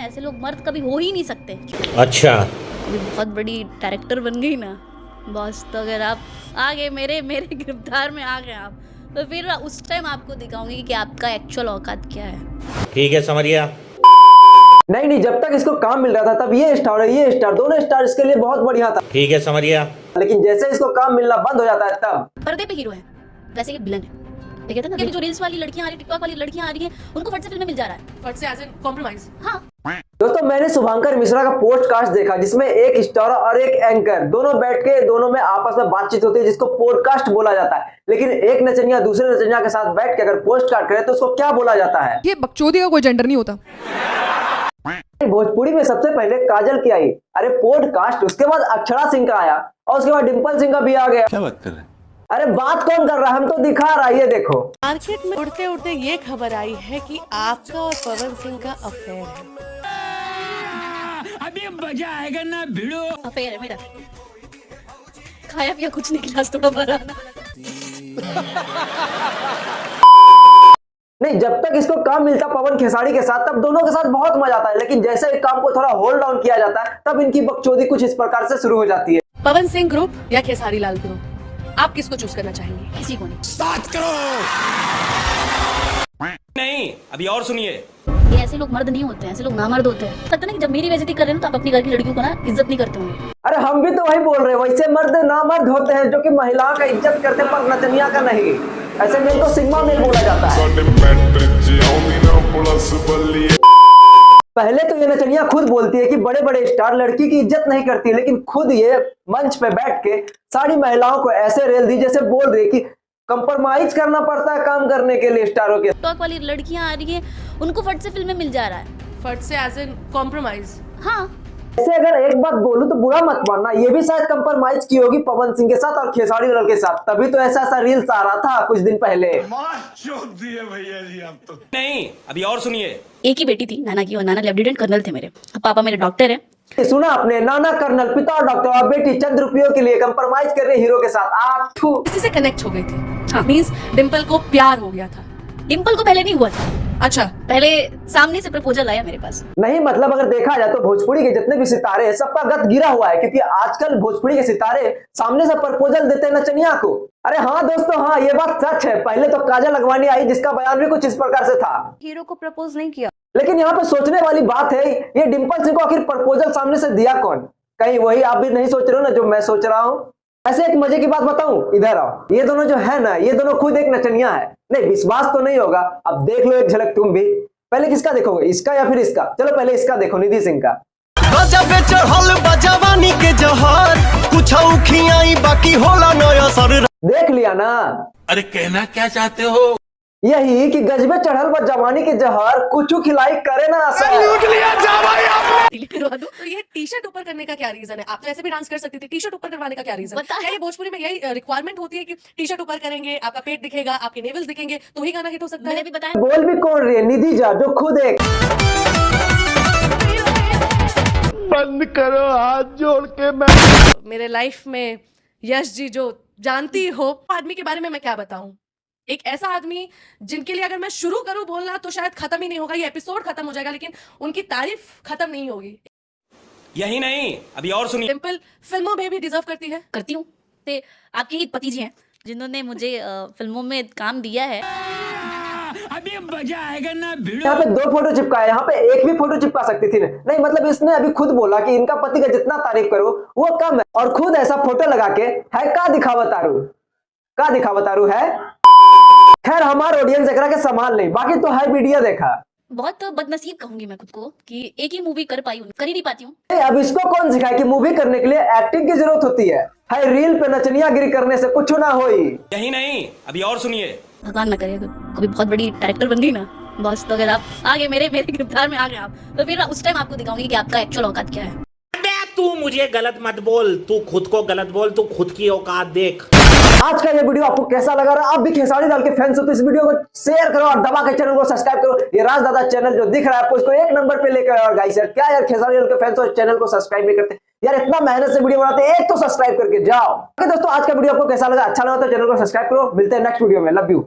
ऐसे लोग मर्द कभी हो ही नहीं सकते। अच्छा, अभी बहुत बड़ी डायरेक्टर बन गई ना बॉस, तो अगर आप आ गए मेरे गिरफ्तार में आ गए आप, तो फिर उस टाइम आपको दिखाऊंगी कि आपका एक्चुअल औकात क्या है। ठीक है, समझ गया। नहीं, जब तक इसको काम मिल रहा था तब ये स्टार और ये स्टार दोनों स्टार इसके लिए बहुत बढ़िया था। ठीक है, समझ गया। लेकिन जैसे इसको काम मिलना बंद हो जाता है तब पर्दे पे हीरो है, वैसे ये विलन है। ठीक है ना, ये जो रील्स वाली लड़कियां आ रही, टिकटॉक वाली लड़कियां आ रही हैं, उनको फट से फिल्म में मिल जा रहा है, फट से एज एन कॉम्प्रोमाइज। हाँ दोस्तों, मैंने शुभंकर मिश्रा का पॉडकास्ट देखा जिसमें एक स्टार और एक एंकर दोनों बैठ के दोनों में आपस में बातचीत होती है जिसको पॉडकास्ट बोला जाता है। लेकिन एक नचनिया दूसरे नचनिया के साथ बैठ के अगर पॉडकास्ट करे तो उसको क्या बोला जाता है? ये बकचोदी का कोई जेंडर नहीं होता। भोजपुरी में सबसे पहले काजल की आई, अरे पॉडकास्ट, उसके बाद अक्षरा सिंह का आया और उसके बाद डिंपल सिंह का भी आ गया। क्या बात कर रहे हैं? अरे बात कौन कर रहा है, हम तो दिखा रहा है, ये देखो। मार्केट में उड़ते उड़ते ये खबर आई है कि आपका और पवन सिंह का अफेयर है। अभी मजा आएगा ना भिड़ो। अफेयर है मेरा, खाया पिया कुछ नहीं, गिलास थोड़ा भरा ना। नहीं, जब तक इसको काम मिलता पवन खेसारी के साथ तब दोनों के साथ बहुत मजा आता है, लेकिन जैसे एक काम को थोड़ा होल्ड डाउन किया जाता है तब इनकी बकचोदी कुछ इस प्रकार से शुरू हो जाती है। पवन सिंह ग्रुप या खेसारी लाल ग्रुप, आप किसको चूज करना चाहेंगे? किसी को नहीं। बात करो। नहीं, अभी और सुनिए। ये ऐसे लोग मर्द नहीं होते हैं, ऐसे लोग नामर्द होते हैं। पता नहीं, जब मेरी बेइज्जती कर रहे हो तो आप अपनी घर की लड़कियों को ना इज्जत नहीं करते होंगे। अरे हम भी तो वही बोल रहे हैं, वैसे मर्द नामर्द होते हैं जो कि महिलाओं का इज्जत करते पर नचनिया का नहीं। ऐसे मेल को सिग्मा मेल बोला जाता है। पहले तो ये नचनिया खुद बोलती है कि बड़े बड़े स्टार लड़की की इज्जत नहीं करती, लेकिन खुद ये मंच पे बैठ के सारी महिलाओं को ऐसे रेल दी जैसे बोल रही है कि कंप्रोमाइज करना पड़ता है काम करने के लिए स्टारों के। टॉक वाली लड़कियां आ रही हैं, उनको फट से फिल्म में मिल जा रहा है, फट से एज एन कॉम्प्रोमाइज। हाँ ऐसे अगर एक बात बोलूं तो बुरा मत मानना, ये भी शायद कंप्रोमाइज की होगी पवन सिंह के साथ और खेसारी लाल के साथ, तभी तो ऐसा रील्स आ रहा था कुछ दिन पहले। भैया जी आप तो। नहीं, अभी और सुनिए। एक ही बेटी थी नाना की, और नाना लेफ्टिनेंट कर्नल थे मेरे, पापा मेरे डॉक्टर हैं। सुना आपने, नाना कर्नल, पिता डॉक्टर और बेटी चंद रुपयों के लिए कंप्रोमाइज कर रहे हीरो के साथ। किसी से कनेक्ट हो गई थी। हाँ, मींस डिंपल को प्यार हो गया था। डिंपल को पहले नहीं हुआ था। अच्छा, पहले सामने से प्रपोजल आया मेरे पास। नहीं, मतलब अगर देखा जाए तो भोजपुरी के जितने भी सितारे हैं सबका गत गिरा हुआ है, क्योंकि आजकल भोजपुरी के सितारे सामने से प्रपोजल देते हैं नचनिया को। अरे हाँ दोस्तों, हाँ ये बात सच है। पहले तो काजल अगवानी आई जिसका बयान भी कुछ इस प्रकार से था, हीरो को प्रपोज नहीं किया। लेकिन यहाँ पे सोचने वाली बात है, ये डिंपल सिंह को आखिर प्रपोजल सामने से दिया कौन? कहीं वही आप भी नहीं सोच रहे हो ना जो मैं सोच रहा हूँ? ऐसे एक मजे की बात बताऊं, इधर आओ। ये दोनों जो है ना, ये दोनों खुद एक नचनिया है। नहीं, विश्वास तो नहीं होगा, अब देख लो एक झलक तुम भी। पहले किसका देखोगे, इसका या फिर इसका? चलो पहले इसका देखो, निधि सिंह का। देख लिया ना? अरे कहना क्या चाहते हो? यही कि गजबे चढ़ल व जवानी के जहर कुछ खिलाई करे ना असर। तो ये टी शर्ट ऊपर करने का क्या रीजन है? आप तो ऐसे भी डांस कर सकती थी, टी शर्ट ऊपर करवाने का क्या रीजन? क्या ये भोजपुरी में यही रिक्वायरमेंट होती है कि टी शर्ट ऊपर करेंगे, आपका पेट दिखेगा, आपके नेवल्स दिखेंगे तो ही गाना हिट हो सकता है? मैंने भी बताया। बोल भी कौन रही है? निधि जा, जो खुद एक। बंद करो हाथ जोड़ के। मैं मेरे लाइफ में यश जी जो जानती हो आदमी के बारे में मैं क्या बताऊं, एक ऐसा आदमी जिनके लिए अगर मैं शुरू करूं बोलना तो शायद खत्म ही नहीं होगा, ये एपिसोड खत्म हो जाएगा, लेकिन उनकी तारीफ खत्म नहीं होगी। यही नहीं, अभी और सुनिए। डिंपल फिल्मों में भी डिजर्व करती है। करती हूँ। ते आपके ही पति जी हैं जिन्होंने मुझे फिल्मों में काम दिया है। अभी मजा आएगा ना भिड़ो। यहाँ पे 2 फोटो चिपकाए, यहाँ पे एक भी फोटो चिपका सकती थी। नहीं मतलब इसने अभी खुद बोला कि इनका पति का जितना तारीफ करो वो कम है, और खुद ऐसा फोटो लगा के है का दिखावतारू, का दिखावतारू है। खैर हमारा ऑडियंस एकरा के समान नहीं, बाकी तो है वीडियो देखा। बहुत बदनसीब कहूंगी मैं खुद को कि एक ही मूवी कर ही नहीं पाती हूँ। अब इसको कौन सिखाए कि मूवी करने के लिए एक्टिंग की जरूरत होती है रील पे नचनियागिरी करने से कुछ ना होई। यही नहीं, अभी और सुनिए। भगवान ना करे कभी बहुत बड़ी डायरेक्टर बन गई ना बॉस, तो अगर आप आ गए मेरे गिरफ्तार में आ गए आप, तो फिर उस टाइम आपको दिखाऊंगी कि आपका एक्चुअल औकात क्या है। तू मुझे गलत मत बोल, तू खुद को गलत बोल, तू खुद की औकात देख। आज का ये वीडियो आपको कैसा लगा? आप भी खेसारी लाल के फैंस हो तो इस वीडियो को शेयर करो और दबा के चैनल को सब्सक्राइब करो। ये राज दादा चैनल जो दिख रहा है आपको, इसको 1 नंबर पे लेकर और गाइस यार क्या यार खेसारी लाल के फैंस हो चैनल को सब्सक्राइब नहीं करते यार, इतना मेहनत से वीडियो बनाते हैं, एक तो सब्सक्राइब करके जाओ। दोस्तों आज का वीडियो आपको कैसा लगा? अच्छा लगा तो चैनल को सब्सक्राइब करो। मिलते हैं नेक्स्ट वीडियो में। Love you.